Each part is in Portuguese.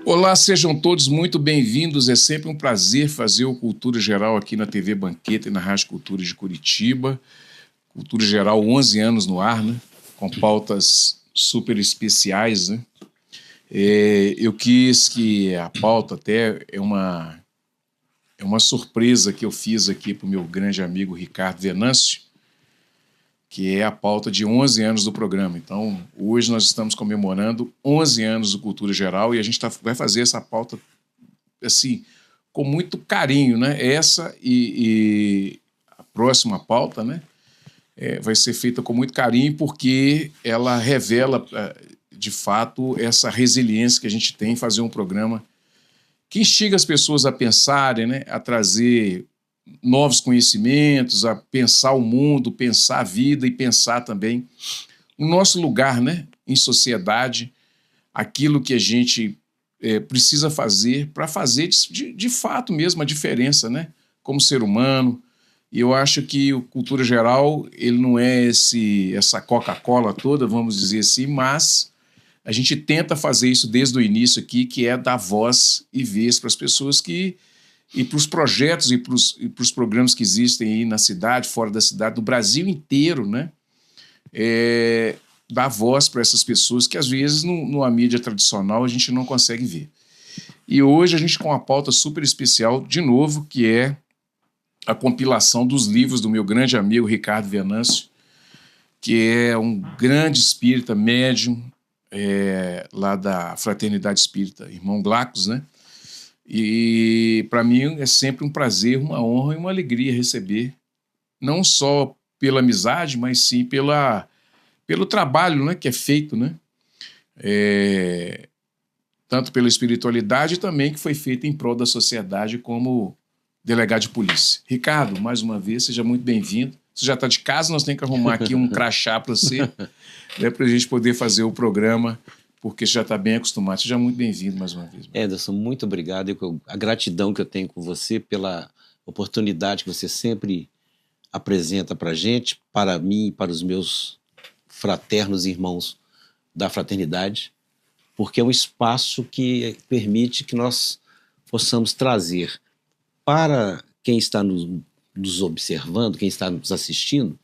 Olá, sejam todos muito bem-vindos. É sempre um prazer fazer o Cultura Geral aqui na TV Banqueta e na Rádio Cultura de Curitiba. Cultura Geral, 11 anos no ar, né? Com pautas super especiais, né? Eu quis que a pauta até é uma surpresa que eu fiz aqui para o meu grande amigo Ricardo Venâncio, que é a pauta de 11 anos do programa. Então, hoje nós estamos comemorando 11 anos do Cultura Geral e a gente vai fazer essa pauta assim, com muito carinho, né? Essa e a próxima pauta, né? Vai ser feita com muito carinho porque ela revela, de fato, essa resiliência que a gente tem em fazer um programa que instiga as pessoas a pensarem, né? A trazer novos conhecimentos, a pensar o mundo, pensar a vida e pensar também o nosso lugar, né? Em sociedade, aquilo que a gente precisa fazer para fazer de fato mesmo a diferença, né? Como ser humano. E eu acho que o Cultura Geral ele não é essa Coca-Cola toda, vamos dizer assim, mas a gente tenta fazer isso desde o início aqui, que é dar voz e vez para as pessoas e para os projetos e para os programas que existem aí na cidade, fora da cidade, do Brasil inteiro, né? Dar voz para essas pessoas que, às vezes, numa mídia tradicional, a gente não consegue ver. E hoje a gente com uma pauta super especial, de novo, que é a compilação dos livros do meu grande amigo Ricardo Venâncio, que é um grande espírita, médium, lá da Fraternidade Espírita Irmão Glacos, né? E, para mim, é sempre um prazer, uma honra e uma alegria receber, não só pela amizade, mas sim pelo trabalho, né, que é feito, né? Tanto pela espiritualidade também que foi feita em prol da sociedade como delegado de polícia. Ricardo, mais uma vez, seja muito bem-vindo. Você já está de casa, nós temos que arrumar aqui um crachá para você, né, para a gente poder fazer o programa, porque você já está bem acostumado. Seja muito bem-vindo mais uma vez. Anderson, muito obrigado. A gratidão que eu tenho com você pela oportunidade que você sempre apresenta para a gente, para mim e para os meus fraternos irmãos da fraternidade, porque é um espaço que permite que nós possamos trazer para quem está nos observando, quem está nos assistindo,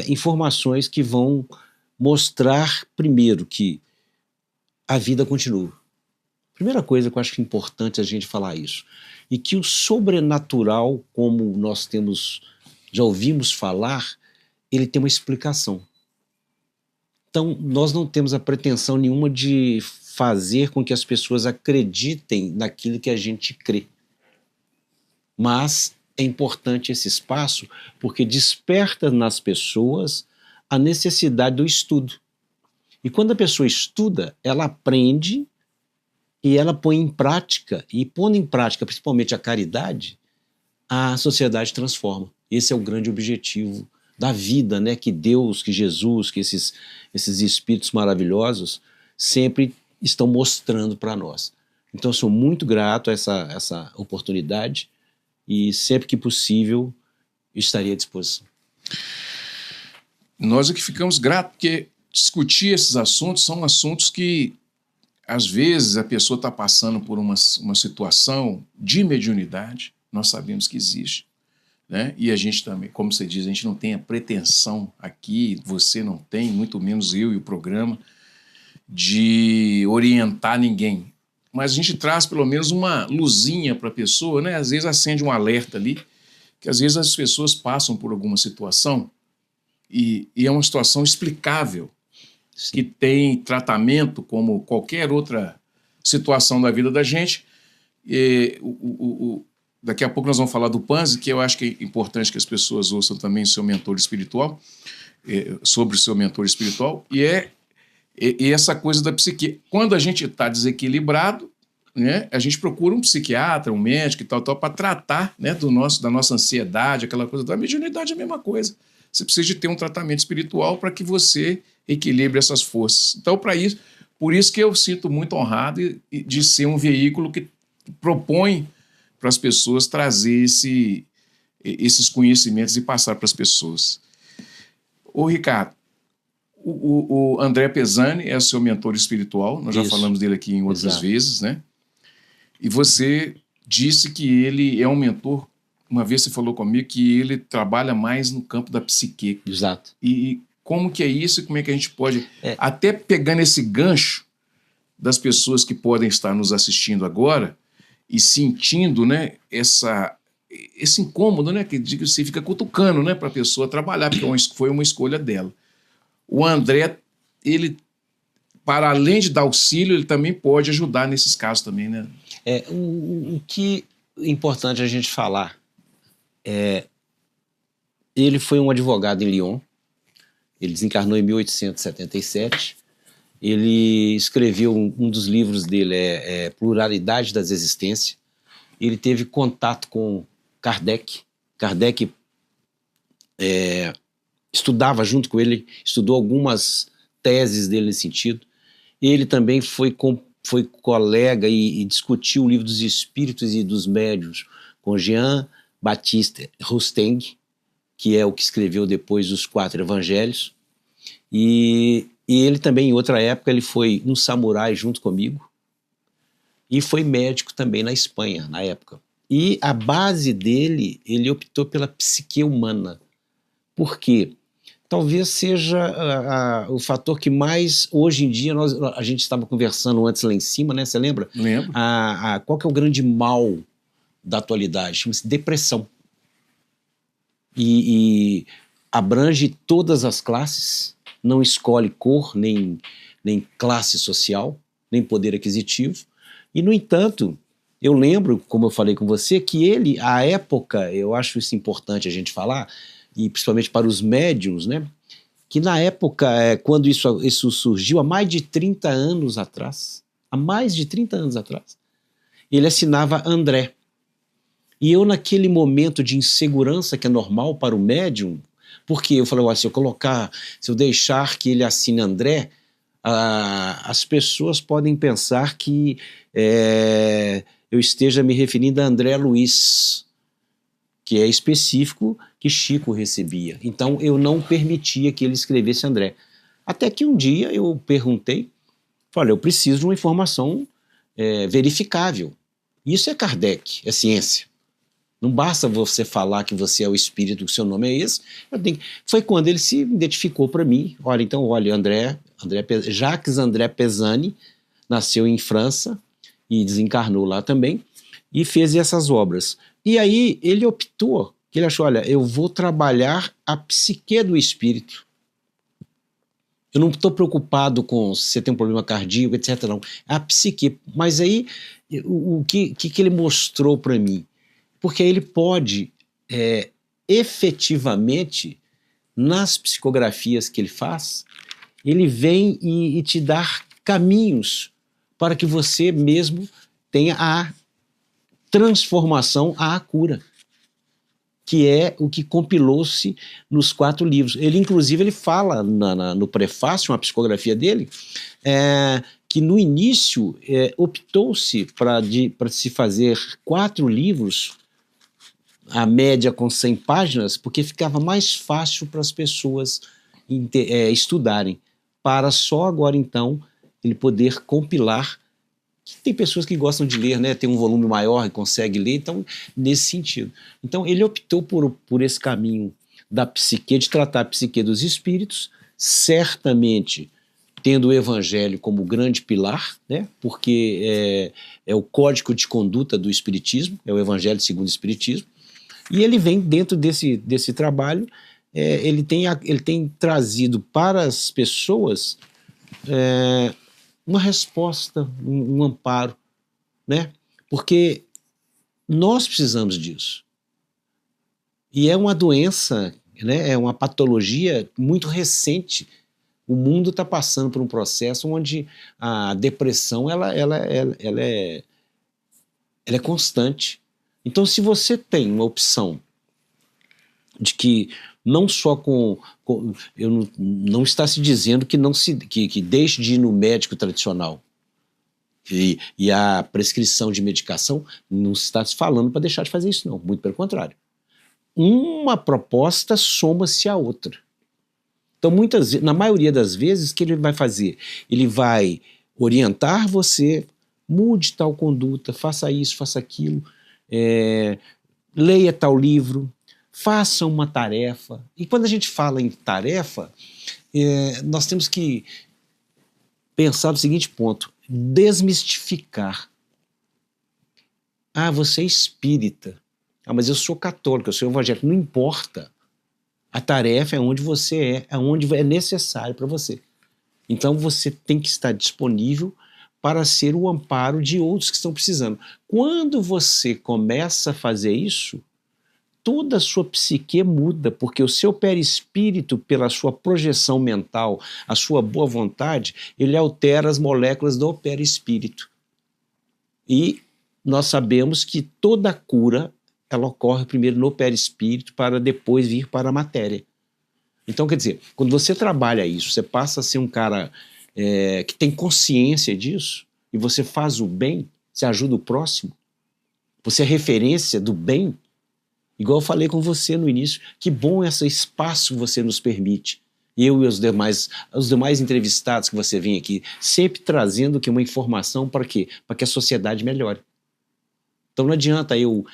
informações que vão mostrar, primeiro, que a vida continua. Primeira coisa que eu acho que é importante a gente falar isso. E que o sobrenatural, como nós já ouvimos falar, ele tem uma explicação. Então, nós não temos a pretensão nenhuma de fazer com que as pessoas acreditem naquilo que a gente crê. Mas é importante esse espaço porque desperta nas pessoas a necessidade do estudo. E quando a pessoa estuda, ela aprende e ela põe em prática, e pondo em prática principalmente a caridade, a sociedade transforma. Esse é o grande objetivo da vida, né? Que Deus, que Jesus, que esses espíritos maravilhosos sempre estão mostrando para nós. Então eu sou muito grato a essa oportunidade e sempre que possível estaria à disposição. Nós é que ficamos gratos, porque discutir esses assuntos são assuntos que às vezes a pessoa está passando por uma situação de mediunidade, nós sabemos que existe, né? E a gente também, como você diz, a gente não tem a pretensão aqui, você não tem, muito menos eu e o programa, de orientar ninguém. Mas a gente traz pelo menos uma luzinha para a pessoa, né? Às vezes acende um alerta ali, que às vezes as pessoas passam por alguma situação e é uma situação explicável, que tem tratamento como qualquer outra situação da vida da gente. Daqui a pouco nós vamos falar do Panzi, que eu acho que é importante que as pessoas ouçam também seu mentor espiritual, sobre o seu mentor espiritual, e essa coisa da psique. Quando a gente está desequilibrado, né, a gente procura um psiquiatra, um médico e tal, para tratar, né, da nossa ansiedade, aquela coisa da mediunidade é a mesma coisa. Você precisa de ter um tratamento espiritual para que você equilibre essas forças. Então, por isso que eu sinto muito honrado de ser um veículo que propõe para as pessoas trazer esses conhecimentos e passar para as pessoas. Ô, Ricardo, O André Pesani é seu mentor espiritual, nós já falamos dele aqui em outras vezes, né? E você disse que ele é um mentor, uma vez você falou comigo que ele trabalha mais no campo da psique. Exato. E como que é isso e como é que a gente pode, até pegando esse gancho das pessoas que podem estar nos assistindo agora e sentindo, né, esse incômodo, né, que você fica cutucando, né, para a pessoa trabalhar, porque foi uma escolha dela. O André, ele, para além de dar auxílio, ele também pode ajudar nesses casos também, né? O que é importante a gente falar ele foi um advogado em Lyon, ele desencarnou em 1877, ele escreveu um dos livros dele, Pluralidade das Existências. Ele teve contato com Kardec. Kardec estudava junto com ele, estudou algumas teses dele nesse sentido. Ele também foi colega e discutiu o livro dos Espíritos e dos Médiuns com Jean-Baptiste Rusteng, que é o que escreveu depois os 4 Evangelhos. E ele também, em outra época, ele foi um samurai junto comigo e foi médico também na Espanha, na época. E a base dele, ele optou pela psique humana. Por quê? Talvez seja o fator que mais, hoje em dia, a gente estava conversando antes lá em cima, né? Você lembra? Lembro. Qual que é o grande mal da atualidade? Chama-se depressão. E abrange todas as classes, não escolhe cor, nem classe social, nem poder aquisitivo. E, no entanto, eu lembro, como eu falei com você, que ele, à época, eu acho isso importante a gente falar, e principalmente para os médiuns, né? Que na época, quando isso surgiu, há mais de 30 anos atrás, ele assinava André. E eu, naquele momento de insegurança que é normal para o médium, porque eu falei, se eu deixar que ele assine André, as pessoas podem pensar que eu esteja me referindo a André Luiz, que é específico que Chico recebia. Então eu não permitia que ele escrevesse André. Até que um dia eu perguntei, falei, eu preciso de uma informação verificável. Isso é Kardec, é ciência. Não basta você falar que você é o espírito, que o seu nome é esse. Foi quando ele se identificou para mim. Olha, Jacques André Pesani nasceu em França e desencarnou lá também e fez essas obras. E aí ele optou, que ele achou, olha, eu vou trabalhar a psique do espírito. Eu não estou preocupado com se você tem um problema cardíaco, etc. Não. A psique. Mas aí, o que ele mostrou para mim? Porque ele pode, efetivamente, nas psicografias que ele faz, ele vem e te dar caminhos para que você mesmo tenha a transformação à cura, que é o que compilou-se nos 4 livros. Ele, inclusive, ele fala no prefácio, uma psicografia dele, que no início optou-se para se fazer 4 livros, a média com 100 páginas, porque ficava mais fácil para as pessoas estudarem, para só agora, então, ele poder compilar. Tem pessoas que gostam de ler, né? Tem um volume maior e consegue ler, então, nesse sentido. Então, ele optou por esse caminho da psique, de tratar a psique dos espíritos, certamente tendo o Evangelho como grande pilar, né? Porque é o código de conduta do Espiritismo, é o Evangelho segundo o Espiritismo, e ele vem dentro desse trabalho, ele tem trazido para as pessoas uma resposta, um amparo, né? Porque nós precisamos disso. E é uma doença, né? É uma patologia muito recente. O mundo está passando por um processo onde a depressão ela é constante. Então, se você tem uma opção de que não só não está se dizendo que deixe de ir no médico tradicional e a prescrição de medicação, não se está se falando para deixar de fazer isso, não. Muito pelo contrário. Uma proposta soma-se à outra. Então, na maioria das vezes, o que ele vai fazer? Ele vai orientar você, mude tal conduta, faça isso, faça aquilo, leia tal livro, faça uma tarefa. E quando a gente fala em tarefa, nós temos que pensar no seguinte ponto: desmistificar. Ah, você é espírita. Ah, mas eu sou católico, eu sou evangélico. Não importa. A tarefa é onde você é onde é necessário para você. Então você tem que estar disponível para ser o amparo de outros que estão precisando. Quando você começa a fazer isso, toda a sua psique muda, porque o seu perispírito, pela sua projeção mental, a sua boa vontade, ele altera as moléculas do perispírito. E nós sabemos que toda cura, ela ocorre primeiro no perispírito para depois vir para a matéria. Então, quer dizer, quando você trabalha isso, você passa a ser um cara que tem consciência disso, e você faz o bem, você ajuda o próximo, você é referência do bem. Igual eu falei com você no início, que bom esse espaço que você nos permite. Eu e os demais entrevistados que você vem aqui, sempre trazendo uma informação para quê? Para que a sociedade melhore. Então não adianta eu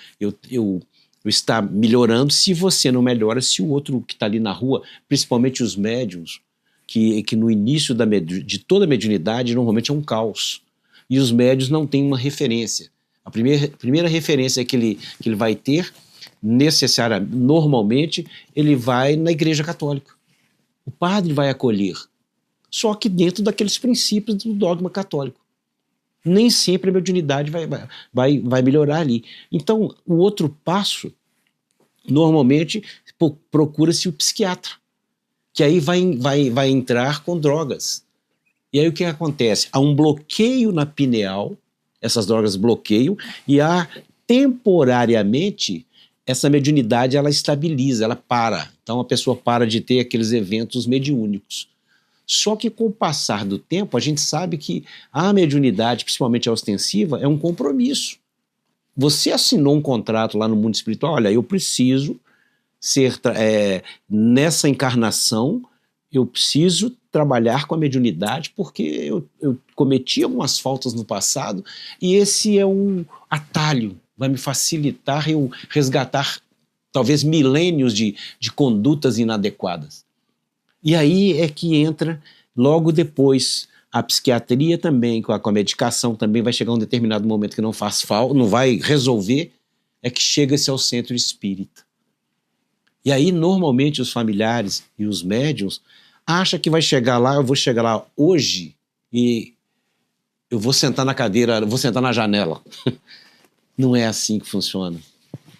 estar melhorando se você não melhora, se o outro que está ali na rua, principalmente os médiuns, que no início de toda a mediunidade normalmente é um caos. E os médiuns não têm uma referência. A primeira referência que ele vai ter, normalmente, ele vai na Igreja Católica. O padre vai acolher, só que dentro daqueles princípios do dogma católico. Nem sempre a mediunidade vai melhorar ali. Então, o outro passo, normalmente, procura-se o psiquiatra, que aí vai entrar com drogas. E aí o que acontece? Há um bloqueio na pineal, essas drogas bloqueiam, e temporariamente, essa mediunidade ela estabiliza, ela para. Então a pessoa para de ter aqueles eventos mediúnicos. Só que com o passar do tempo, a gente sabe que a mediunidade, principalmente a ostensiva, é um compromisso. Você assinou um contrato lá no mundo espiritual, olha, eu preciso ser, nessa encarnação, eu preciso trabalhar com a mediunidade porque eu cometi algumas faltas no passado e esse é um atalho, vai me facilitar eu resgatar talvez milênios de condutas inadequadas. E aí é que entra logo depois a psiquiatria também, com a medicação também vai chegar um determinado momento que não faz falta, não vai resolver, é que chega-se ao centro espírita. E aí normalmente os familiares e os médiuns acham que vai chegar lá, eu vou chegar lá hoje e eu vou sentar na cadeira, vou sentar na janela. Não é assim que funciona.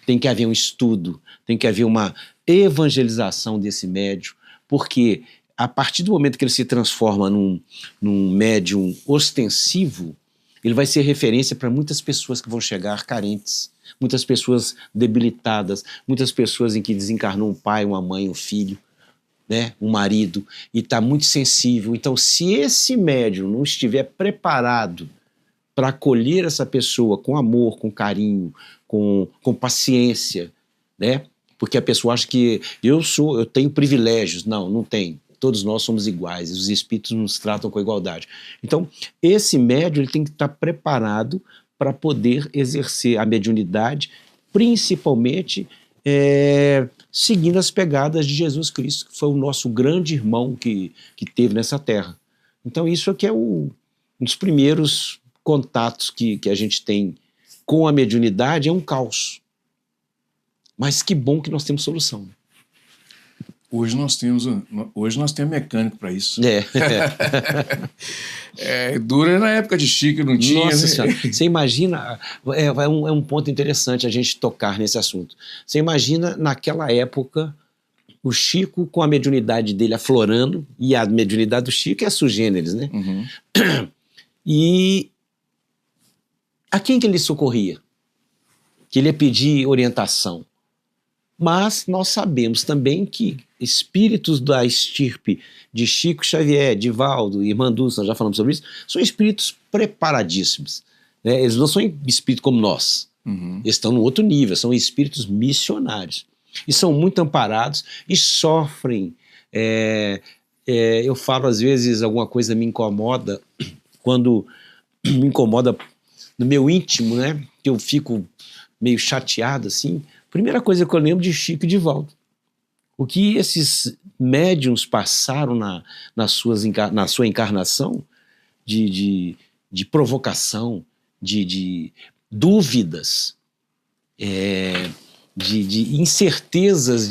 Tem que haver um estudo, tem que haver uma evangelização desse médium, porque a partir do momento que ele se transforma num médium ostensivo, ele vai ser referência para muitas pessoas que vão chegar carentes, muitas pessoas debilitadas, muitas pessoas em que desencarnou um pai, uma mãe, um filho, né, um marido, e está muito sensível. Então, se esse médium não estiver preparado para acolher essa pessoa com amor, com carinho, com paciência, né? Porque a pessoa acha que eu tenho privilégios. Não, não tem. Todos nós somos iguais, os espíritos nos tratam com igualdade. Então, esse médium ele tem que estar preparado para poder exercer a mediunidade, principalmente seguindo as pegadas de Jesus Cristo, que foi o nosso grande irmão que teve nessa terra. Então, isso aqui é um dos primeiros contatos que a gente tem com a mediunidade, é um caos. Mas que bom que nós temos solução. Hoje nós temos mecânico para isso. Dura na época de Chico, não tinha. Nossa Senhora, você imagina, é um ponto interessante a gente tocar nesse assunto. Você imagina naquela época o Chico com a mediunidade dele aflorando, e a mediunidade do Chico é sugêneres, né? Uhum. E a quem que ele socorria? Que ele ia pedir orientação. Mas nós sabemos também que espíritos da estirpe de Chico Xavier, Divaldo e Irmã Dulce, nós já falamos sobre isso, são espíritos preparadíssimos. Né? Eles não são espíritos como nós. Uhum. Eles estão num outro nível, são espíritos missionários. E são muito amparados e sofrem Eu falo, às vezes, alguma coisa me incomoda, quando me incomoda no meu íntimo, né? Que eu fico meio chateado, assim. Primeira coisa que eu lembro de Chico e Divaldo. O que esses médiuns passaram na sua encarnação de provocação, de dúvidas, de incertezas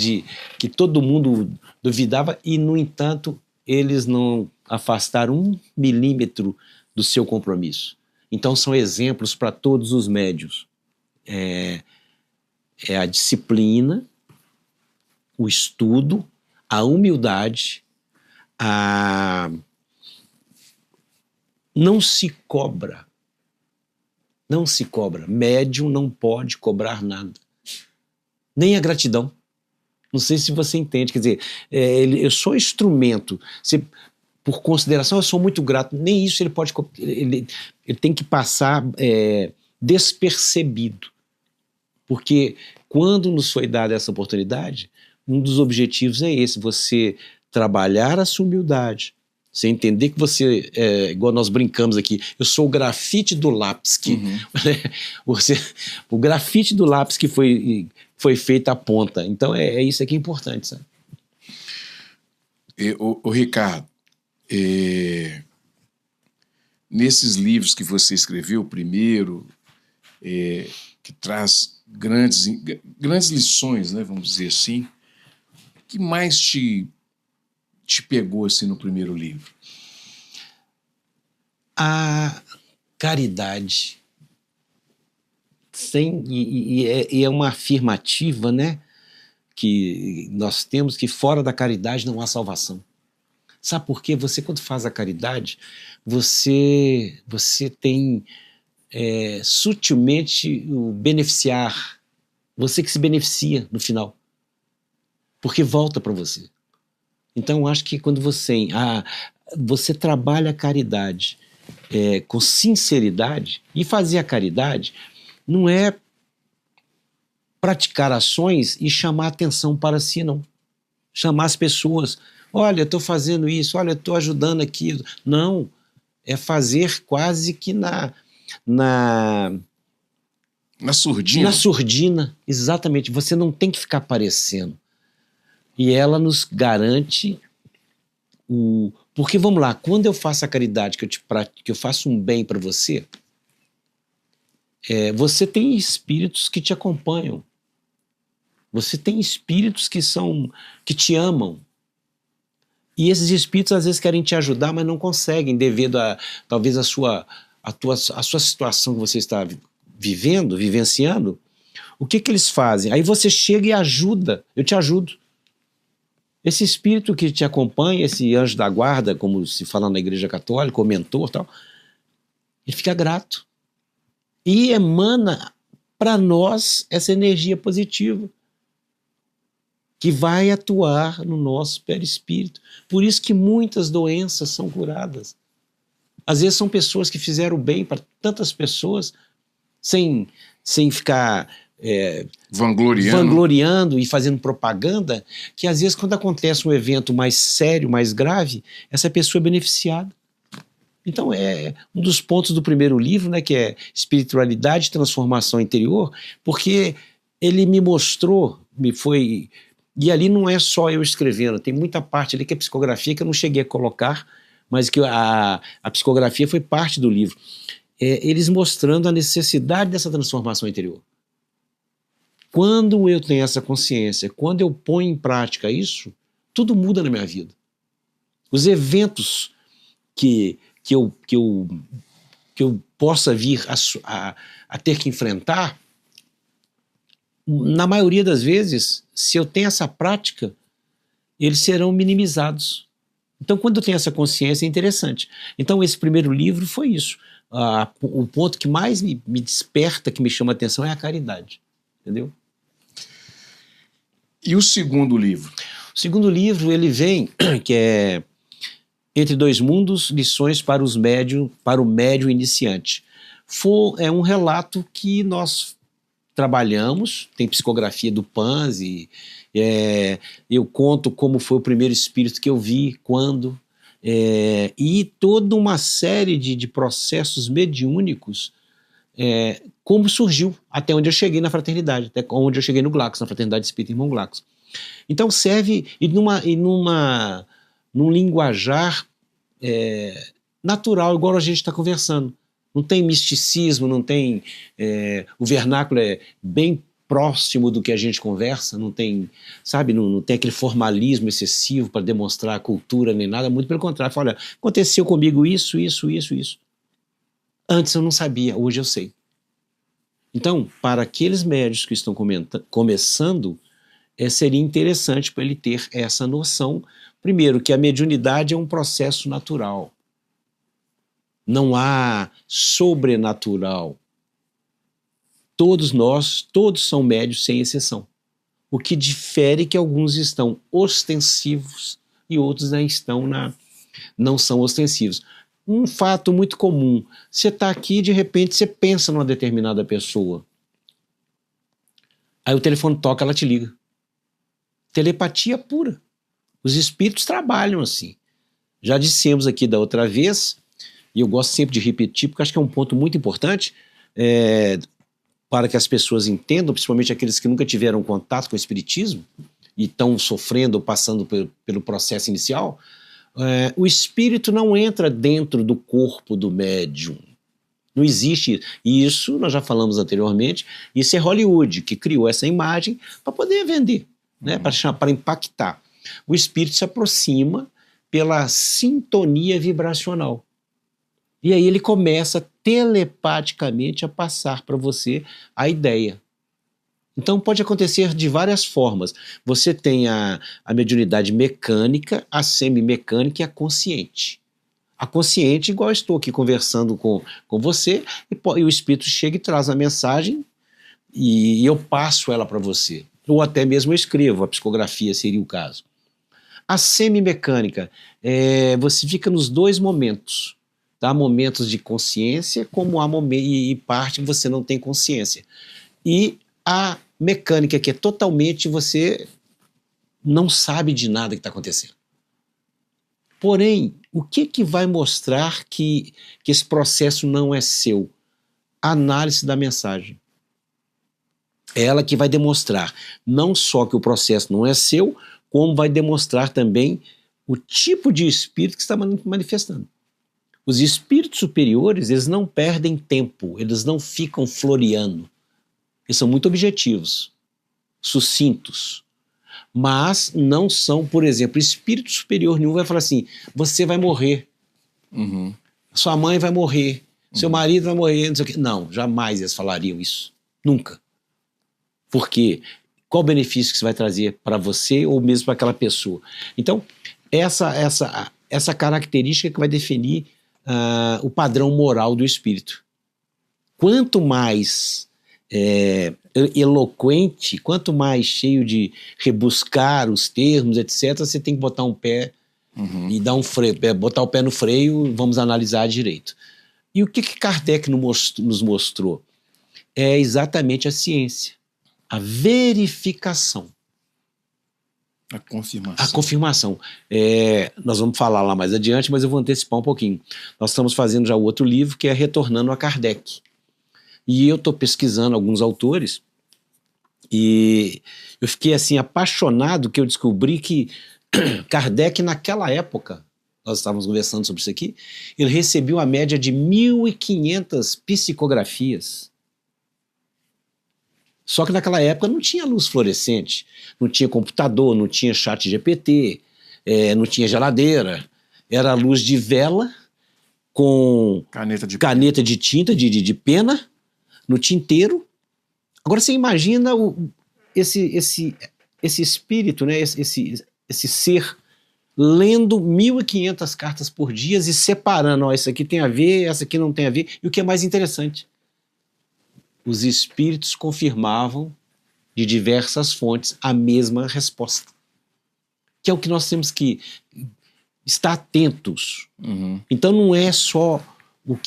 que todo mundo duvidava e, no entanto, eles não afastaram 1 milímetro do seu compromisso. Então, são exemplos para todos os médiuns. É a disciplina, o estudo, a humildade, não se cobra. Não se cobra. Médium não pode cobrar nada. Nem a gratidão. Não sei se você entende. Quer dizer, eu sou instrumento. Por consideração, eu sou muito grato. Nem isso ele pode... Ele tem que passar despercebido. Porque quando nos foi dada essa oportunidade, um dos objetivos é esse, você trabalhar a sua humildade, você entender que você, igual nós brincamos aqui, eu sou o grafite do lápis, o grafite do lápis que foi feito à ponta. Então é isso aqui importante, sabe? O Ricardo, nesses livros que você escreveu, o primeiro, que traz grandes lições, né, vamos dizer assim, o que mais te pegou assim, no primeiro livro? A caridade. E é uma afirmativa, né, que nós temos, que fora da caridade não há salvação. Sabe por quê? Você, quando faz a caridade, você tem sutilmente o beneficiar, você que se beneficia no final, porque volta para você. Então, eu acho que quando você trabalha a caridade com sinceridade, e fazer a caridade não é praticar ações e chamar atenção para si, não. Chamar as pessoas, olha, eu estou fazendo isso, olha, eu estou ajudando aquilo. Não, é fazer quase que na surdina. Na surdina, exatamente. Você não tem que ficar aparecendo. E ela nos garante porque, vamos lá, quando eu faço a caridade, que eu faço um bem para você, você tem espíritos que te acompanham. Você tem espíritos que te amam. E esses espíritos às vezes querem te ajudar, mas não conseguem, devido talvez a sua situação que você está vivenciando. O que eles fazem? Aí você chega e ajuda, eu te ajudo. Esse espírito que te acompanha, esse anjo da guarda, como se fala na Igreja Católica, o mentor e tal, ele fica grato. E emana para nós essa energia positiva que vai atuar no nosso perispírito. Por isso que muitas doenças são curadas. Às vezes são pessoas que fizeram bem para tantas pessoas sem ficar vangloriando e fazendo propaganda, que às vezes quando acontece um evento mais sério, mais grave, essa pessoa é beneficiada. Então é um dos pontos do primeiro livro, né, que é Espiritualidade e Transformação Interior, porque ele me mostrou, e ali não é só eu escrevendo, tem muita parte ali que é psicografia que eu não cheguei a colocar, mas que a psicografia foi parte do livro. Eles mostrando a necessidade dessa transformação interior. Quando eu tenho essa consciência, quando eu ponho em prática isso, tudo muda na minha vida. Os eventos que eu possa vir a ter que enfrentar, na maioria das vezes, se eu tenho essa prática, eles serão minimizados. Então, quando eu tenho essa consciência, é interessante. Então, esse primeiro livro foi isso. O ponto que mais me desperta, que me chama a atenção, é a caridade. Entendeu? E o segundo livro? O segundo livro, ele vem, que é Entre Dois Mundos, Lições para o Médium Iniciante. É um relato que nós trabalhamos, tem psicografia do Panzi, eu conto como foi o primeiro espírito que eu vi, quando, e toda uma série de processos mediúnicos, como surgiu, até onde eu cheguei na fraternidade, até onde eu cheguei no Glacos, na Fraternidade Espírita Irmão Glacos. Então serve num linguajar natural, igual a gente está conversando. Não tem misticismo, não tem... o vernáculo é bem próximo do que a gente conversa, não tem, sabe, não tem aquele formalismo excessivo para demonstrar a cultura nem nada, muito pelo contrário. Fala, olha, aconteceu comigo isso. Antes eu não sabia, hoje eu sei. Então, para aqueles médios que estão começando, seria interessante para ele ter essa noção, primeiro, que a mediunidade é um processo natural. Não há sobrenatural. Todos são médios sem exceção. O que difere é que alguns estão ostensivos e outros não são ostensivos. Um fato muito comum, você está aqui e de repente você pensa numa determinada pessoa. Aí o telefone toca, ela te liga. Telepatia pura. Os espíritos trabalham assim. Já dissemos aqui da outra vez, e eu gosto sempre de repetir, porque acho que é um ponto muito importante, para que as pessoas entendam, principalmente aqueles que nunca tiveram contato com o espiritismo, e estão sofrendo ou passando pelo processo inicial, o espírito não entra dentro do corpo do médium. Não existe isso, nós já falamos anteriormente, isso é Hollywood, que criou essa imagem para poder vender, né, para impactar. O espírito se aproxima pela sintonia vibracional. E aí ele começa telepaticamente a passar para você a ideia. Então pode acontecer de várias formas. Você tem a mediunidade mecânica, a semimecânica e a consciente. A consciente, igual eu estou aqui conversando com você, e o espírito chega e traz a mensagem e eu passo ela para você. Ou até mesmo eu escrevo, a psicografia seria o caso. A semimecânica, você fica nos dois momentos. Tá? Momentos de consciência, como há e parte que você não tem consciência. E a mecânica, que é totalmente você não sabe de nada que está acontecendo. Porém, o que vai mostrar que esse processo não é seu? A análise da mensagem. É ela que vai demonstrar não só que o processo não é seu, como vai demonstrar também o tipo de espírito que está manifestando. Os espíritos superiores, eles não perdem tempo, eles não ficam floreando. Eles são muito objetivos, sucintos, mas não são, por exemplo, espírito superior nenhum vai falar assim, você vai morrer, sua mãe vai morrer, seu marido vai morrer, não sei o quê. Não, jamais eles falariam isso, nunca. Porque qual o benefício que isso vai trazer para você ou mesmo para aquela pessoa? Então, essa característica que vai definir o padrão moral do espírito. Quanto mais eloquente, quanto mais cheio de rebuscar os termos, etc., você tem que botar um pé e dar um freio, botar o pé no freio, vamos analisar direito. E o que Kardec nos mostrou? É exatamente a ciência, a verificação. A confirmação. A confirmação. Nós vamos falar lá mais adiante, mas eu vou antecipar um pouquinho. Nós estamos fazendo já o outro livro, que é Retornando a Kardec. E eu estou pesquisando alguns autores e eu fiquei assim apaixonado que eu descobri que Kardec, naquela época, nós estávamos conversando sobre isso aqui, ele recebeu a média de 1.500 psicografias. Só que naquela época não tinha luz fluorescente, não tinha computador, não tinha chat GPT, não tinha geladeira. Era luz de vela com caneta de tinta, de pena, no tinteiro. Agora você imagina esse espírito, né, esse ser, lendo 1.500 cartas por dia e separando, isso aqui tem a ver, essa aqui não tem a ver. E o que é mais interessante, os espíritos confirmavam de diversas fontes a mesma resposta. Que é o que nós temos que estar atentos. Então não é só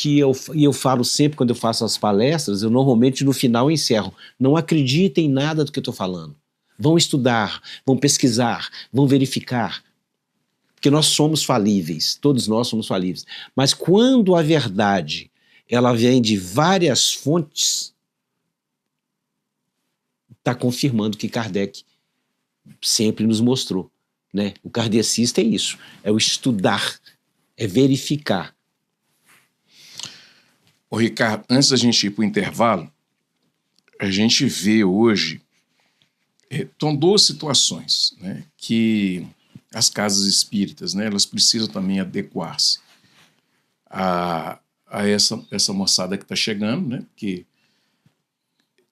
E eu falo sempre quando eu faço as palestras, eu normalmente no final encerro. Não acreditem em nada do que eu estou falando. Vão estudar, vão pesquisar, vão verificar. Porque nós somos falíveis, todos nós somos falíveis. Mas quando a verdade ela vem de várias fontes, está confirmando que Kardec sempre nos mostrou, né? O kardecista é isso, é o estudar, é verificar. Ô Ricardo, antes da gente ir para o intervalo, a gente vê hoje, são duas situações, né, que as casas espíritas, né, elas precisam também adequar-se a essa moçada que está chegando, né, porque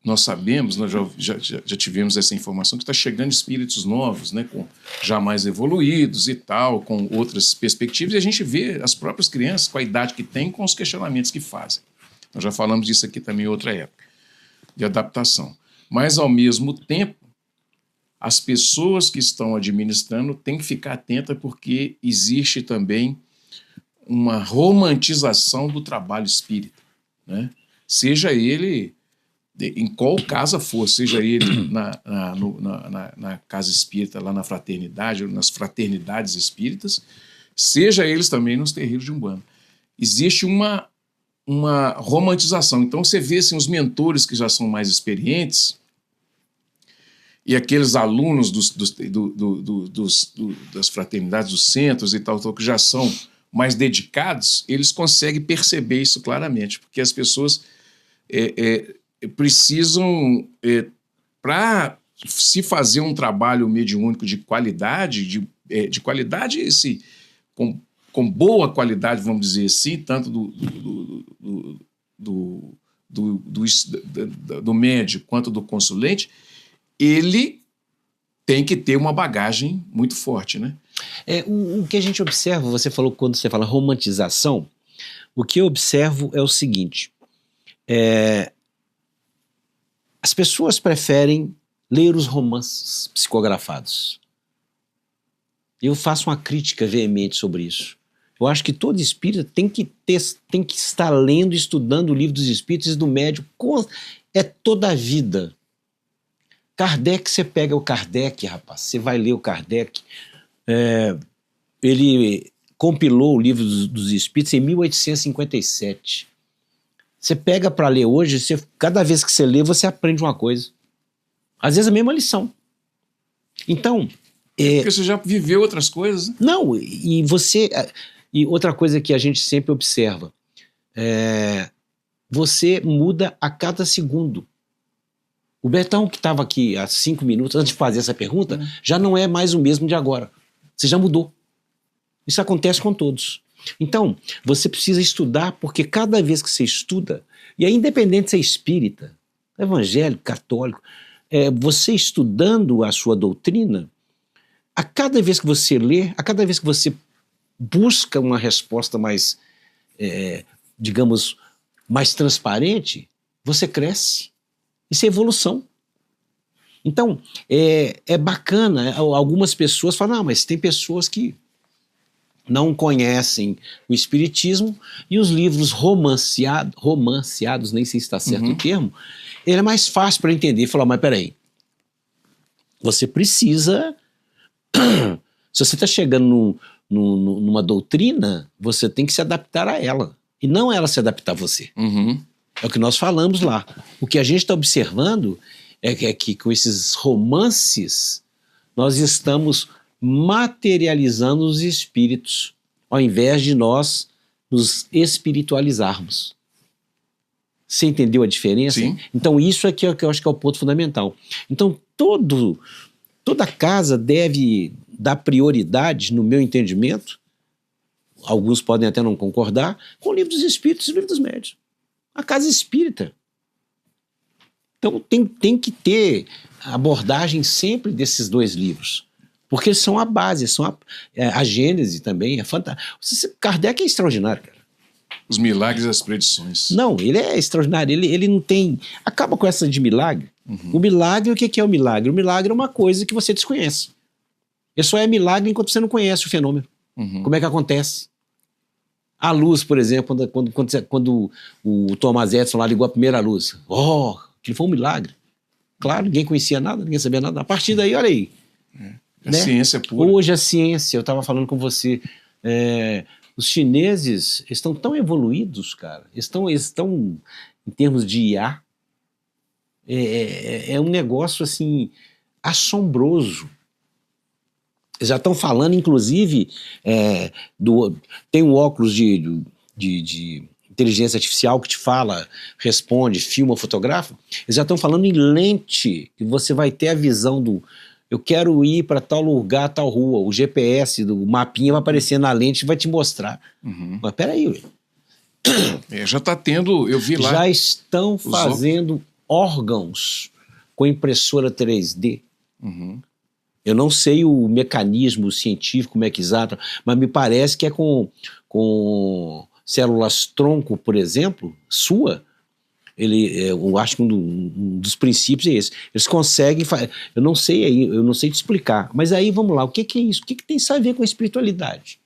nós sabemos, nós já tivemos essa informação, que está chegando espíritos novos, né, já mais evoluídos e tal, com outras perspectivas, e a gente vê as próprias crianças, com a idade que têm, com os questionamentos que fazem. Nós já falamos disso aqui também em outra época, de adaptação. Mas, ao mesmo tempo, as pessoas que estão administrando têm que ficar atentas, porque existe também uma romantização do trabalho espírita, né? Seja ele em qual casa for, seja ele na casa espírita, lá na fraternidade, ou nas fraternidades espíritas, seja eles também nos terreiros de Umbanda. Existe uma romantização. Então você vê assim, os mentores que já são mais experientes e aqueles alunos das fraternidades, dos centros e tal, que já são mais dedicados, eles conseguem perceber isso claramente, porque as pessoas precisam, para se fazer um trabalho mediúnico de qualidade, de qualidade com boa qualidade, vamos dizer assim, tanto do médico quanto do consulente, ele tem que ter uma bagagem muito forte, né? O que a gente observa, você falou, quando você fala romantização, o que eu observo é o seguinte, as pessoas preferem ler os romances psicografados. Eu faço uma crítica veemente sobre isso. Eu acho que todo espírita tem que estar lendo e estudando o livro dos espíritos e do médium. É toda a vida. Kardec, você pega o Kardec, rapaz, você vai ler o Kardec. Ele compilou o livro dos espíritos em 1857. Você pega para ler hoje, cada vez que você lê, você aprende uma coisa. Às vezes a mesma lição. Então... porque você já viveu outras coisas, né? Não, e outra coisa que a gente sempre observa, você muda a cada segundo. O Betão, que estava aqui há 5 minutos antes de fazer essa pergunta, já não é mais o mesmo de agora. Você já mudou. Isso acontece com todos. Então, você precisa estudar, porque cada vez que você estuda, e é independente de ser espírita, evangélico, católico, você estudando a sua doutrina, a cada vez que você lê, a cada vez que você busca uma resposta mais, digamos, mais transparente, você cresce. Isso é evolução. Então, é bacana. Algumas pessoas falam, mas tem pessoas que não conhecem o espiritismo e os livros romanceados, nem sei se está certo o termo, ele é mais fácil para entender. Falar, mas peraí, você precisa... Se você está chegando numa doutrina, você tem que se adaptar a ela. E não ela se adaptar a você. É o que nós falamos lá. O que a gente está observando é que com esses romances, nós estamos materializando os espíritos, ao invés de nós nos espiritualizarmos. Você entendeu a diferença? Sim. Então isso aqui é o que eu acho que é o ponto fundamental. Então toda casa deve dar prioridade, no meu entendimento, alguns podem até não concordar, com o livro dos espíritos e o livro dos médiuns. A casa espírita. Então tem que ter abordagem sempre desses 2 livros, porque são a base, são a gênese também, é fantástico. Kardec é extraordinário, cara. Os milagres e as predições. Não, ele é extraordinário, ele não tem... Acaba com essa de milagre. O milagre, o que é o milagre? O milagre é uma coisa que você desconhece. Ele só é milagre enquanto você não conhece o fenômeno. Como é que acontece? A luz, por exemplo, quando o Thomas Edison lá ligou a primeira luz. Aquilo foi um milagre. Claro, ninguém conhecia nada, ninguém sabia nada. A partir daí, olha aí. A ciência pura. Hoje a ciência, eu estava falando com você, os chineses estão tão evoluídos, cara. Estão em termos de IA, é um negócio assim assombroso. Já estão falando, inclusive, tem um óculos de inteligência artificial que te fala, responde, filma, fotografa. Eles já estão falando em lente, que você vai ter a visão do... Eu quero ir para tal lugar, tal rua. O GPS do mapinha vai aparecer na lente e vai te mostrar. Mas peraí, já está tendo, eu vi lá. Já estão fazendo órgãos com impressora 3D. Eu não sei o mecanismo científico, como é que exato, mas me parece que é com células tronco, por exemplo, eu acho que um dos princípios é esse. Eles conseguem, eu não sei te explicar, mas aí vamos lá, o que é isso? O que tem isso a ver com a espiritualidade?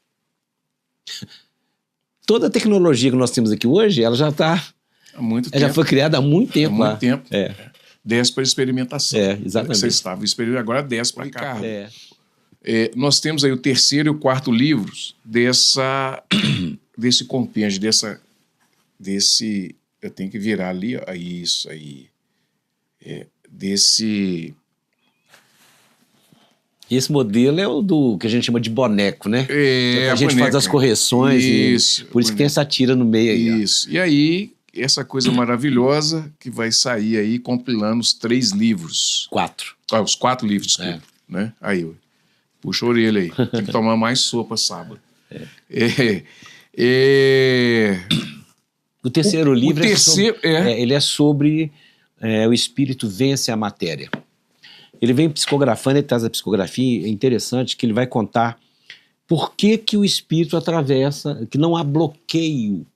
Toda a tecnologia que nós temos aqui hoje, ela já está... Há muito tempo. Ela já foi criada há muito tempo. Há muito tempo. Desce para experimentação. Exatamente. Você estava experimentando, agora desce para cá. Nós temos aí o terceiro e o quarto livros desse compêndio, desse... Eu tenho que virar ali, isso aí. Esse modelo é o do que a gente chama de boneco, né? A gente boneca. Faz as correções. Isso. Por isso que tem essa tira no meio aí. Isso. E aí, essa coisa maravilhosa que vai sair aí compilando os 3 livros. 4. Os 4 livros, desculpa. Né? Aí, puxa a orelha aí. Tem que tomar mais sopa sábado. O terceiro livro ele é sobre o espírito vence a matéria. Ele vem psicografando, ele traz a psicografia, é interessante que ele vai contar por que o espírito atravessa, que não há bloqueio,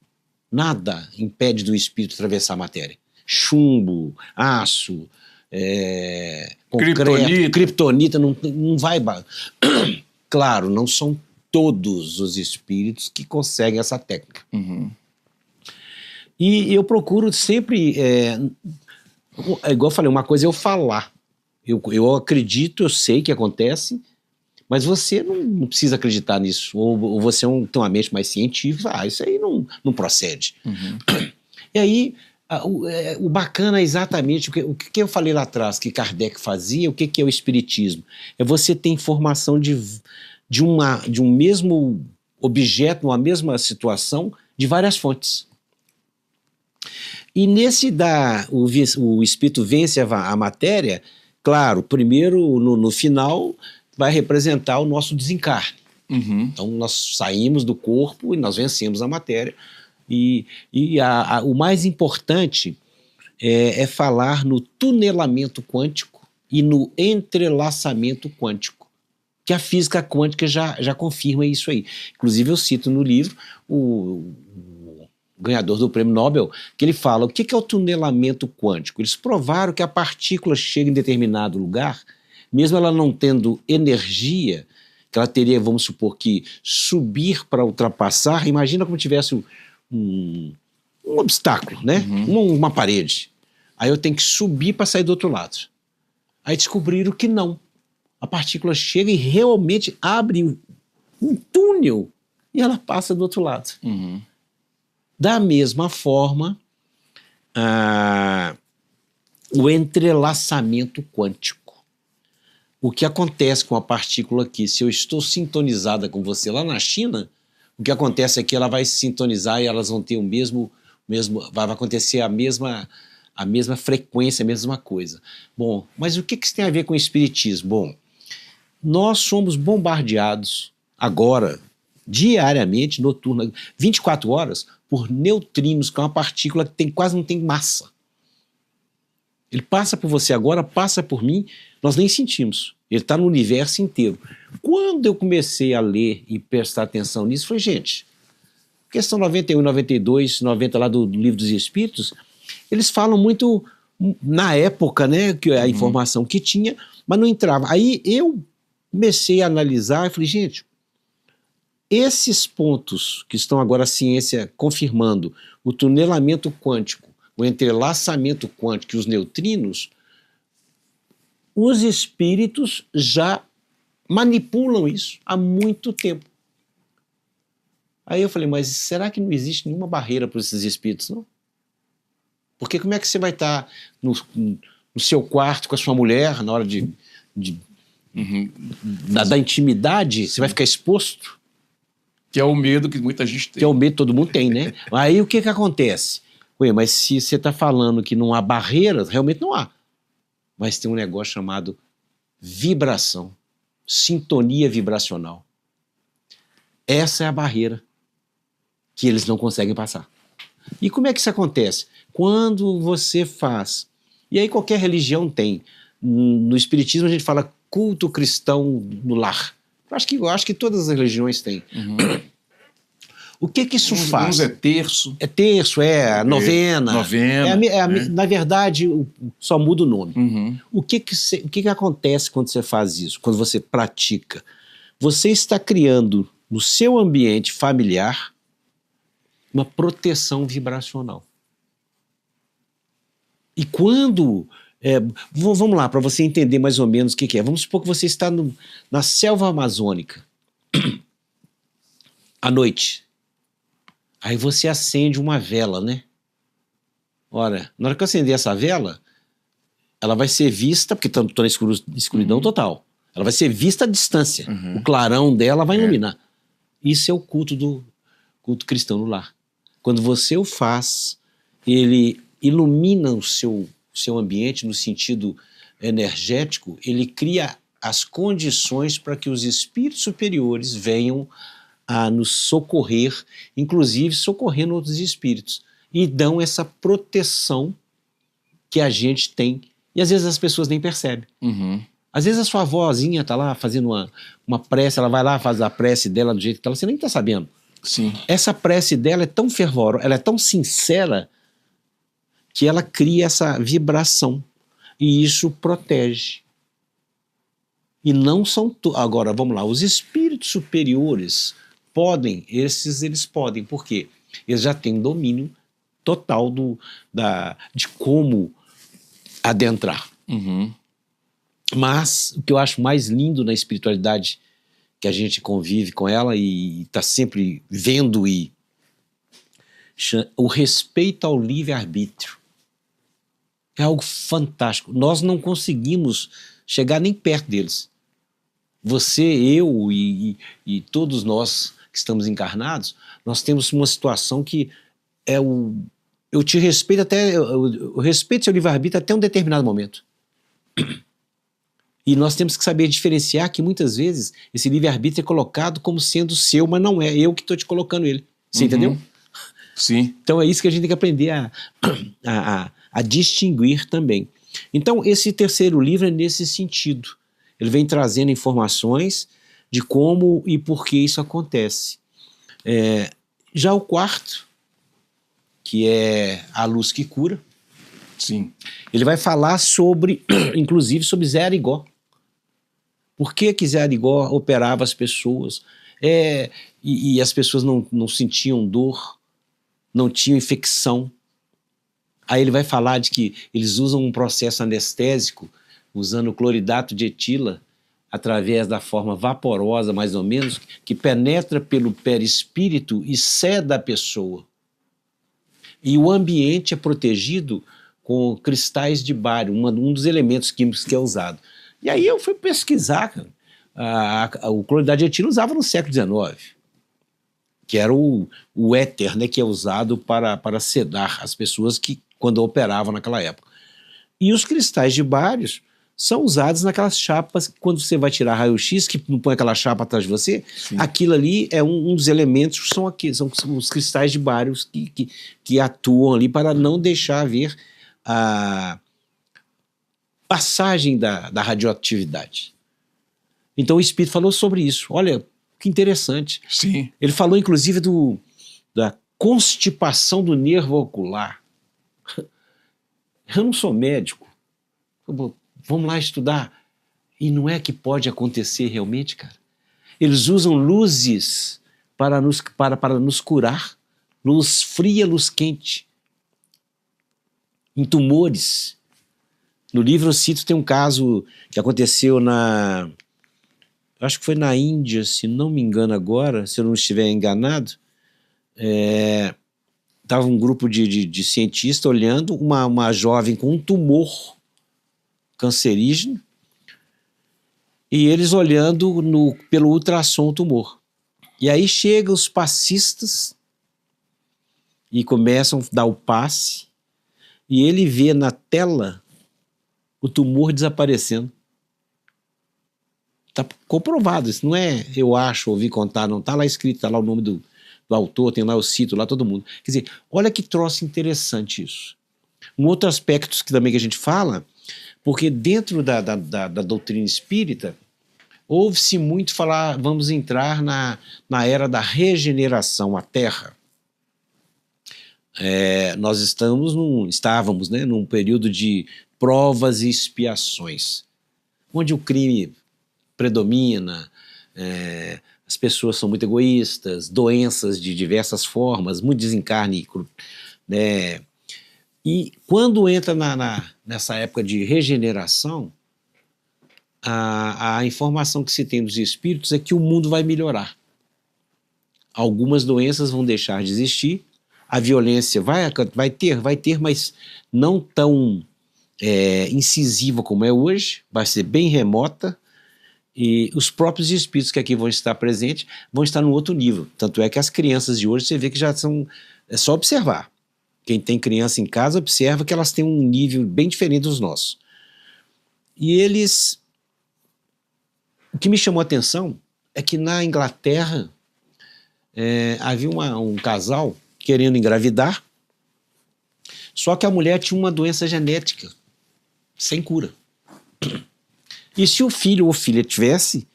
nada impede do espírito atravessar a matéria. Chumbo, aço, concreto, criptonita, não vai... Claro, não são todos os espíritos que conseguem essa técnica. E eu procuro sempre, igual eu falei, uma coisa é eu falar. Eu acredito, eu sei que acontece, mas você não precisa acreditar nisso. Ou você tem uma mente mais científica, isso aí não procede. E aí, o bacana é exatamente o que eu falei lá atrás, que Kardec fazia, o que é o espiritismo? É você ter informação de um mesmo objeto, uma mesma situação, de várias fontes. E nesse o espírito vence a matéria, claro, primeiro, no final, vai representar o nosso desencarne. Então, nós saímos do corpo e nós vencemos a matéria. E o mais importante é falar no tunelamento quântico e no entrelaçamento quântico, que a física quântica já confirma isso aí. Inclusive, eu cito no livro o ganhador do prêmio Nobel, que ele fala, o que é o tunelamento quântico? Eles provaram que a partícula chega em determinado lugar, mesmo ela não tendo energia, que ela teria, vamos supor, que subir para ultrapassar, imagina como tivesse um obstáculo, né? Uma parede. Aí eu tenho que subir para sair do outro lado. Aí descobriram que não. A partícula chega e realmente abre um túnel e ela passa do outro lado. Da mesma forma, o entrelaçamento quântico. O que acontece com a partícula aqui, se eu estou sintonizada com você lá na China, o que acontece é que ela vai se sintonizar e elas vão ter vai acontecer a mesma frequência, a mesma coisa. Bom, mas o que isso tem a ver com o espiritismo? Bom, nós somos bombardeados agora, diariamente, noturna, 24 horas, por neutrinos, que é uma partícula que quase não tem massa. Ele passa por você agora, passa por mim, nós nem sentimos. Ele está no universo inteiro. Quando eu comecei a ler e prestar atenção nisso, foi, gente, questão 91, 92, 90 lá do Livro dos Espíritos, eles falam muito na época, né, que a informação que tinha, mas não entrava. Aí eu comecei a analisar e falei, gente, esses pontos que estão agora a ciência confirmando, o tunelamento quântico, o entrelaçamento quântico e os neutrinos, os espíritos já manipulam isso há muito tempo. Aí eu falei, mas será que não existe nenhuma barreira para esses espíritos, não? Porque como é que você vai estar no seu quarto com a sua mulher na hora da intimidade, você vai ficar exposto? Que é o medo que muita gente tem. Que é o medo que todo mundo tem, né? Aí o que acontece? Ué, mas se você está falando que não há barreiras, realmente não há. Mas tem um negócio chamado vibração, sintonia vibracional. Essa é a barreira que eles não conseguem passar. E como é que isso acontece? Quando você faz... E aí qualquer religião tem. No Espiritismo a gente fala culto cristão no lar. Eu acho que todas as religiões têm. O que isso faz? Uns é terço. É terço, é novena. Novena. Na verdade, só muda o nome. O que acontece quando você faz isso? Quando você pratica? Você está criando no seu ambiente familiar uma proteção vibracional. E quando... vamos lá, para você entender mais ou menos o que é. Vamos supor que você está na selva amazônica, à noite. Aí você acende uma vela, né? Ora, na hora que eu acender essa vela, ela vai ser vista, porque estou na escuridão total, ela vai ser vista à distância. O clarão dela vai iluminar. Isso é o culto cristão no lar. Quando você o faz, ele ilumina o seu ambiente no sentido energético, ele cria as condições para que os espíritos superiores venham a nos socorrer, inclusive socorrendo outros espíritos, e dão essa proteção que a gente tem, e às vezes as pessoas nem percebem. Às vezes a sua avózinha está lá fazendo uma prece, ela vai lá, faz a prece dela do jeito que ela, você nem está sabendo. Sim. Essa prece dela é tão fervorosa, ela é tão sincera, que ela cria essa vibração, e isso protege. E não são... Agora, vamos lá, os espíritos superiores podem, eles podem, por quê? Eles já têm domínio total de como adentrar. Mas o que eu acho mais lindo na espiritualidade, que a gente convive com ela e está sempre vendo, o respeito ao livre-arbítrio. É algo fantástico. Nós não conseguimos chegar nem perto deles. Você, eu e todos nós que estamos encarnados, nós temos uma situação que eu te respeito até... Eu respeito seu livre-arbítrio até um determinado momento. E nós temos que saber diferenciar que muitas vezes esse livre-arbítrio é colocado como sendo seu, mas não é eu que estou te colocando ele. Você entendeu? Sim. Então é isso que a gente tem que aprender a distinguir também. Então esse terceiro livro é nesse sentido. Ele vem trazendo informações de como e por que isso acontece. Já o quarto, que é A Luz que Cura, sim, ele vai falar sobre, inclusive sobre Zé Arigó. Por que Zé Arigó operava as pessoas e as pessoas não sentiam dor, não tinham infecção. Aí ele vai falar de que eles usam um processo anestésico, usando cloridato de etila, através da forma vaporosa, mais ou menos, que penetra pelo perispírito e ceda a pessoa. E o ambiente é protegido com cristais de bário, um dos elementos químicos que é usado. E aí eu fui pesquisar, cara. O cloridato de etila usava no século XIX, que era o éter, né, que é usado para sedar as pessoas quando operavam naquela época. E os cristais de bários são usados naquelas chapas, quando você vai tirar raio-x, que não põe aquela chapa atrás de você, sim, aquilo ali é um dos elementos, são os cristais de bários que atuam ali para não deixar haver a passagem da radioatividade. Então o Espírito falou sobre isso. Olha, que interessante. Sim. Ele falou inclusive da constipação do nervo ocular. Eu não sou médico. Vamos lá estudar. E não é que pode acontecer realmente, cara. Eles usam luzes para nos curar. Luz fria, luz quente. Em tumores. No livro eu cito, tem um caso que aconteceu acho que foi na Índia, se não me engano agora, se eu não estiver enganado. Estava um grupo de cientistas olhando uma jovem com um tumor cancerígeno e eles olhando pelo ultrassom o tumor. E aí chegam os passistas e começam a dar o passe e ele vê na tela o tumor desaparecendo. Está comprovado, isso não é eu acho, ouvi contar, não. Está lá escrito, está lá o nome do autor, tem lá, eu cito lá todo mundo. Quer dizer, olha que troço interessante isso. Um outro aspecto que também que a gente fala, porque dentro da doutrina espírita, ouve-se muito falar, vamos entrar na era da regeneração, a Terra. Nós estávamos, né, num período de provas e expiações, onde o crime predomina, as pessoas são muito egoístas, doenças de diversas formas, muito desencarne, né? E quando entra nessa época de regeneração, a informação que se tem dos espíritos é que o mundo vai melhorar. Algumas doenças vão deixar de existir, a violência vai ter, mas não tão incisiva como é hoje, vai ser bem remota, e os próprios espíritos que aqui vão estar presentes vão estar num outro nível. Tanto é que as crianças de hoje, você vê que já são... É só observar. Quem tem criança em casa observa que elas têm um nível bem diferente dos nossos. E eles... O que me chamou a atenção é que na Inglaterra havia um casal querendo engravidar, só que a mulher tinha uma doença genética, sem cura. E se o filho ou filha tivesse,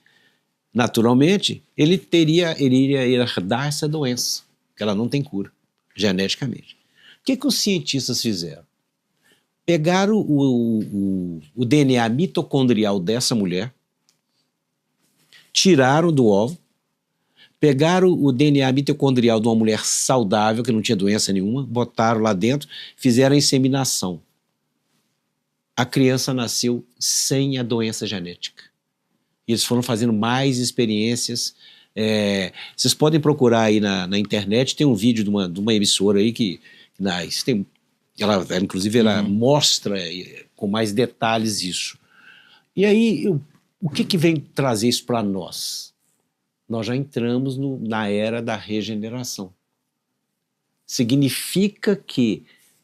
naturalmente, ele iria herdar essa doença, que ela não tem cura, geneticamente. O que os cientistas fizeram? Pegaram o DNA mitocondrial dessa mulher, tiraram do óvulo, pegaram o DNA mitocondrial de uma mulher saudável, que não tinha doença nenhuma, botaram lá dentro, fizeram a inseminação. A criança nasceu sem a doença genética. E eles foram fazendo mais experiências. Vocês podem procurar aí na internet, tem um vídeo de uma emissora aí que inclusive ela mostra com mais detalhes isso. E aí, o que vem trazer isso para nós? Nós já entramos na era da regeneração. Significa que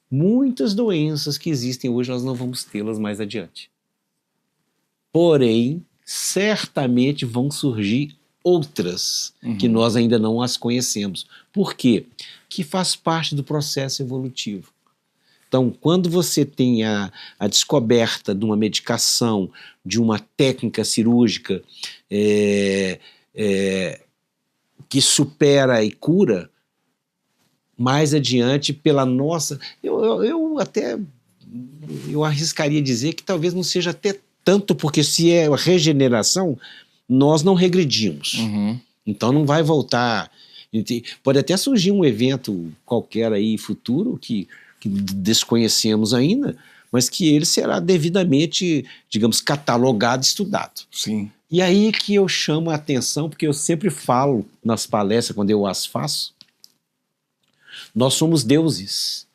muitas doenças que existem hoje nós não vamos tê-las mais adiante. Porém, certamente vão surgir outras que nós ainda não as conhecemos. Por quê? Que faz parte do processo evolutivo. Então, quando você tem a descoberta de uma medicação, de uma técnica cirúrgica que supera e cura, mais adiante, pela nossa... Eu arriscaria dizer que talvez não seja até tanto, porque se é regeneração, nós não regredimos. Então não vai voltar... Pode até surgir um evento qualquer aí futuro que desconhecemos ainda, mas que ele será devidamente, digamos, catalogado e estudado. Sim. E aí que eu chamo a atenção, porque eu sempre falo nas palestras, quando eu as faço, nós somos deuses.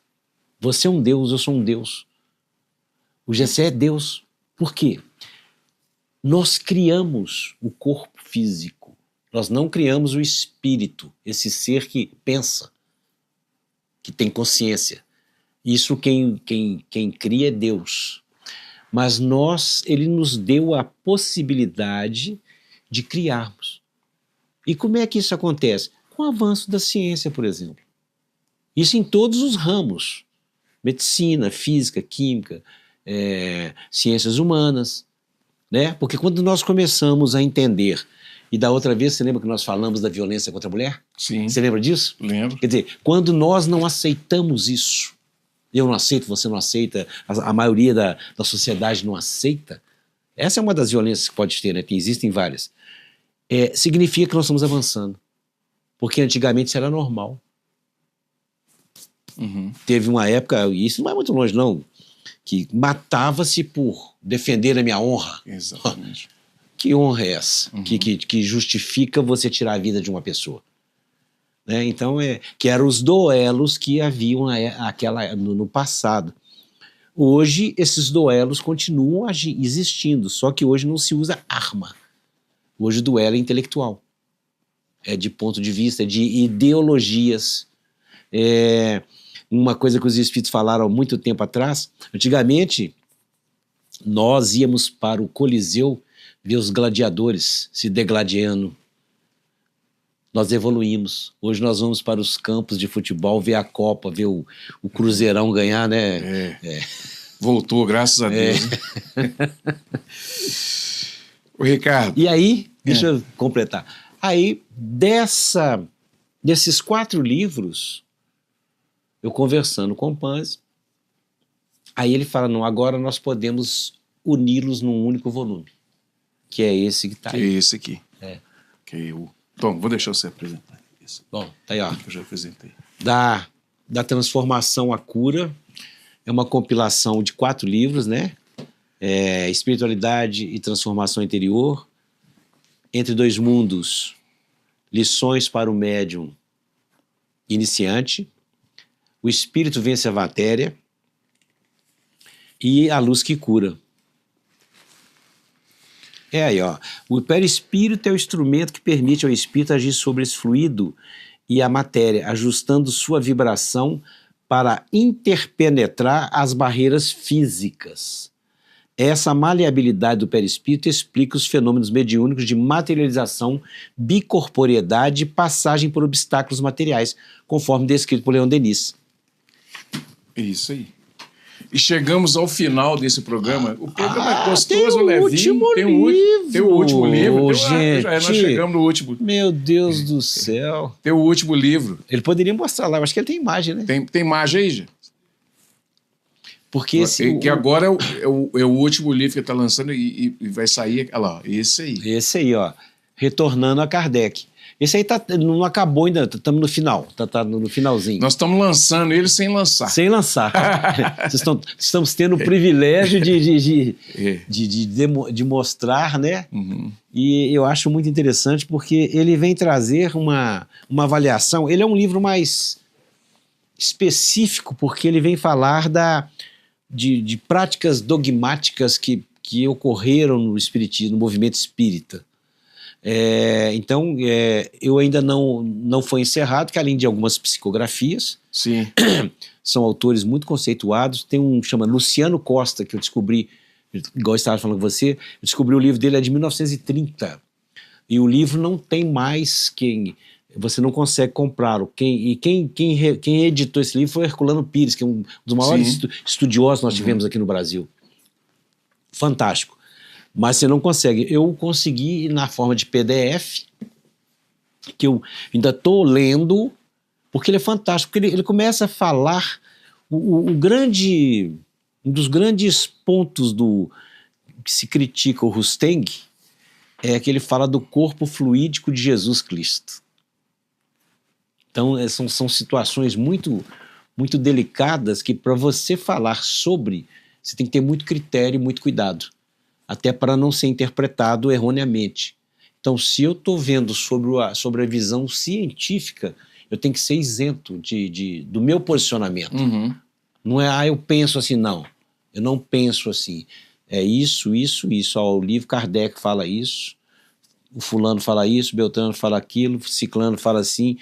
Você é um deus, eu sou um deus. O Gessé é Deus. Por quê? Nós criamos o corpo físico. Nós não criamos o espírito, esse ser que pensa, que tem consciência. Isso quem cria é Deus. Mas ele nos deu a possibilidade de criarmos. E como é que isso acontece? Com o avanço da ciência, por exemplo. Isso em todos os ramos. Medicina, física, química, ciências humanas, né? Porque quando nós começamos a entender, e da outra vez, você lembra que nós falamos da violência contra a mulher? Sim. Você lembra disso? Lembro. Quer dizer, quando nós não aceitamos isso, eu não aceito, você não aceita, a maioria da sociedade não aceita, essa é uma das violências que pode ter, né? Existem várias. Significa que nós estamos avançando. porque antigamente isso era normal. Uhum. Teve uma época, e isso não é muito longe não, que matava-se por defender a minha honra. Exatamente. Que honra é essa? Uhum. Que justifica você tirar a vida de uma pessoa? Né? Então, que eram os duelos que haviam no passado. Hoje, esses duelos continuam existindo, só que hoje não se usa arma. Hoje o duelo é intelectual. É de ponto de vista, de ideologias. Uma coisa que os espíritos falaram há muito tempo atrás, antigamente, nós íamos para o Coliseu ver os gladiadores se degladiando. Nós evoluímos. Hoje nós vamos para os campos de futebol ver a Copa, ver o Cruzeirão ganhar, né? Voltou, graças a Deus. Ô, Ricardo. E aí, deixa eu completar. Aí, desses 4 livros, eu conversando com o Panzi, aí ele fala, não, agora nós podemos uni-los num único volume, que é esse que está aí. Que é esse aqui. Que é o... Tom, vou deixar você apresentar. Isso. Bom, tá aí, ó. Eu já apresentei. Da transformação à cura, é uma compilação de 4 livros, né? Espiritualidade e transformação interior, Entre Dois Mundos, lições para o médium iniciante, O Espírito Vence a Matéria e A Luz que Cura. Aí, ó. O perispírito é o instrumento que permite ao espírito agir sobre esse fluido e a matéria, ajustando sua vibração para interpenetrar as barreiras físicas. Essa maleabilidade do perispírito explica os fenômenos mediúnicos de materialização, bicorporiedade e passagem por obstáculos materiais, conforme descrito por Leon Denis. Isso aí. E chegamos ao final desse programa. O programa é gostoso, levinho. Tem o último livro. Gente, nós chegamos no último. Meu Deus do céu. Tem o último livro. Ele poderia mostrar lá, eu acho que ele tem imagem, né? Tem imagem aí, já? Porque que agora é o último livro que ele está lançando e vai sair. Olha lá, esse aí. Esse aí, ó. Retornando a Kardec. Esse aí não acabou ainda, estamos no final, tá no finalzinho. Nós estamos lançando ele sem lançar. Sem lançar. Estamos tendo o privilégio de mostrar, né? Uhum. E eu acho muito interessante porque ele vem trazer uma avaliação. Ele é um livro mais específico porque ele vem falar de práticas dogmáticas que ocorreram no espiritismo, no movimento espírita. Então, eu ainda não foi encerrado, que além de algumas psicografias, sim, são autores muito conceituados. Tem um que chama Luciano Costa, que eu descobri, igual eu estava falando com você, eu descobri o livro dele, é de 1930. E o livro não tem mais você não consegue comprá-lo. Quem editou esse livro foi Herculano Pires, que é um dos maiores estudiosos que nós tivemos aqui no Brasil. Fantástico. Mas você não consegue. Eu consegui na forma de PDF, que eu ainda estou lendo, porque ele é fantástico, porque ele começa a falar um dos grandes pontos que se critica o Rusteng é que ele fala do corpo fluídico de Jesus Cristo. Então são situações muito, muito delicadas que para você falar sobre, você tem que ter muito critério e muito cuidado. Até para não ser interpretado erroneamente. Então, se eu estou vendo sobre a visão científica, eu tenho que ser isento do meu posicionamento. Uhum. Não é, eu penso assim, não. Eu não penso assim. É isso, isso, isso. O livro Kardec fala isso, o fulano fala isso, Beltrano fala aquilo, Ciclano fala assim,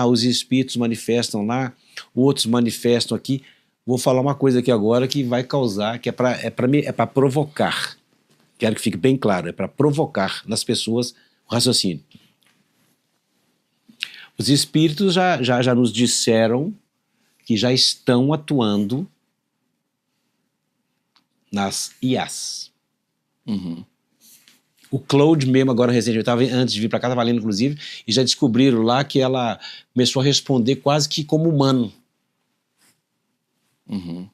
os espíritos manifestam lá, outros manifestam aqui. Vou falar uma coisa aqui agora que vai causar, que é para provocar. Quero que fique bem claro, é para provocar nas pessoas o raciocínio. Os espíritos já nos disseram que já estão atuando nas IAs. Uhum. O Claude mesmo, agora recentemente, antes de vir para cá, estava lendo inclusive, e já descobriram lá que ela começou a responder quase que como humano. Uhum.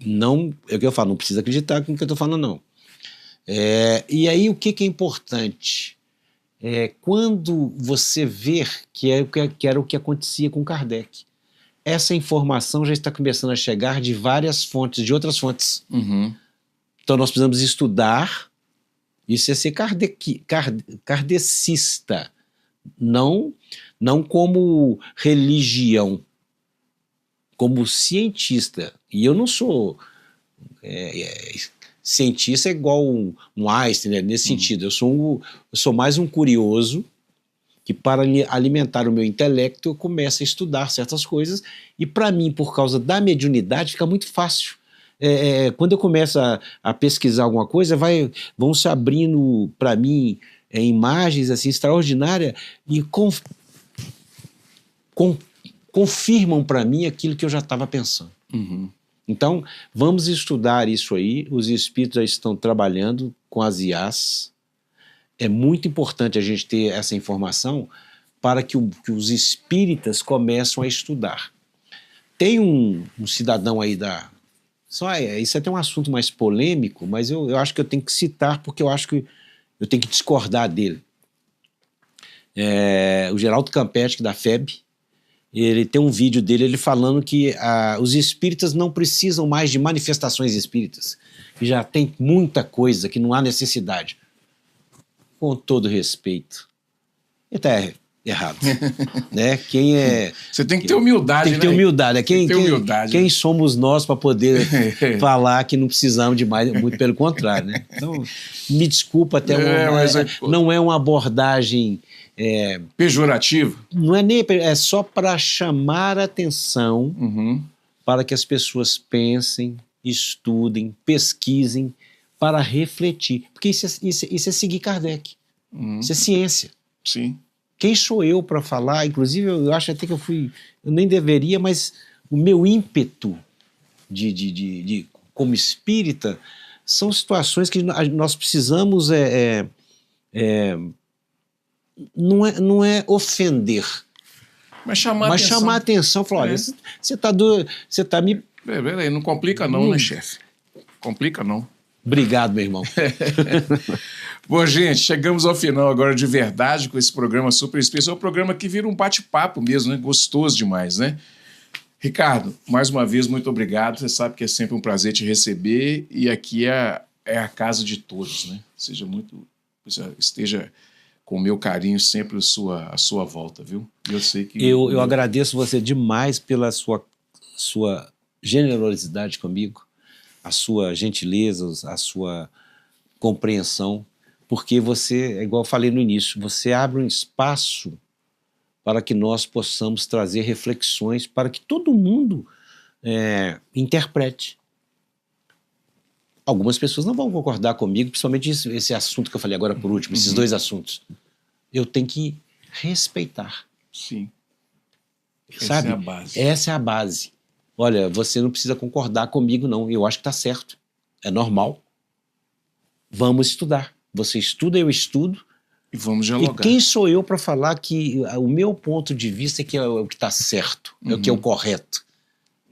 Não, é o que eu falo, não precisa acreditar com o que eu estou falando, não. E aí o que é importante? quando você vê que era o que acontecia com Kardec. Essa informação já está começando a chegar de várias fontes, de outras fontes. Uhum. Então nós precisamos estudar, isso é ser kardecista, não como religião, como cientista. E eu não sou cientista igual um Einstein, né? Nesse sentido. Eu sou mais um curioso que, para alimentar o meu intelecto, eu começo a estudar certas coisas, e para mim, por causa da mediunidade, fica muito fácil. Quando eu começo a pesquisar alguma coisa, vão se abrindo para mim imagens assim extraordinárias e confirmam para mim aquilo que eu já estava pensando. Uhum. Então, vamos estudar isso aí. Os espíritos já estão trabalhando com as IAs. É muito importante a gente ter essa informação para que os espíritas começam a estudar. Tem um cidadão aí isso é até um assunto mais polêmico, mas eu acho que eu tenho que citar, porque eu acho que eu tenho que discordar dele. O Geraldo Campetti, da FEB, ele tem um vídeo dele, ele falando que os espíritas não precisam mais de manifestações espíritas, que já tem muita coisa, que não há necessidade. Com todo respeito, ele está errado. Né? Você tem que ter humildade, tem que ter humildade. Quem né? somos nós para poder falar que não precisamos de mais, muito pelo contrário. Né? Então, me desculpa, não é uma abordagem pejorativa. Não é nem, é só para chamar a atenção, para que as pessoas pensem, estudem, pesquisem, para refletir. Porque isso é seguir Kardec. Isso é ciência. Sim. Quem sou eu para falar? Inclusive, eu acho até que eu nem deveria, mas o meu ímpeto como espírita são situações que nós precisamos não é ofender, mas chamar a atenção. Falar, olha, você tá me... Peraí, não complica não, né, chefe? Complica não. Obrigado, meu irmão. Bom, gente, chegamos ao final agora de verdade com esse programa super especial. É um programa que vira um bate-papo mesmo, né? Gostoso demais, né? Ricardo, mais uma vez, muito obrigado. Você sabe que é sempre um prazer te receber, e aqui é a casa de todos, né? Esteja com o meu carinho sempre à sua volta, viu? Eu sei que... Eu agradeço você demais pela sua generosidade comigo, a sua gentileza, a sua compreensão, porque você, igual eu falei no início, você abre um espaço para que nós possamos trazer reflexões para que todo mundo interprete. Algumas pessoas não vão concordar comigo, principalmente esse assunto que eu falei agora por último, esses dois assuntos. Eu tenho que respeitar. Sim. Sabe? Essa é a base. Essa é a base. Olha, você não precisa concordar comigo, não. Eu acho que está certo. É normal. Vamos estudar. Você estuda, eu estudo. E vamos dialogar. E quem sou eu para falar que o meu ponto de vista é que é o que está certo, é o que é o correto.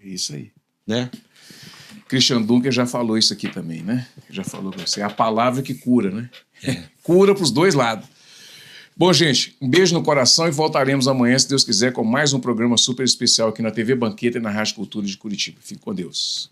É isso aí. Né? Christian Dunker já falou isso aqui também, né? Já falou com você. É a palavra que cura, né? Cura para os dois lados. Bom, gente, um beijo no coração e voltaremos amanhã, se Deus quiser, com mais um programa super especial aqui na TV Banqueta e na Rádio Cultura de Curitiba. Fique com Deus.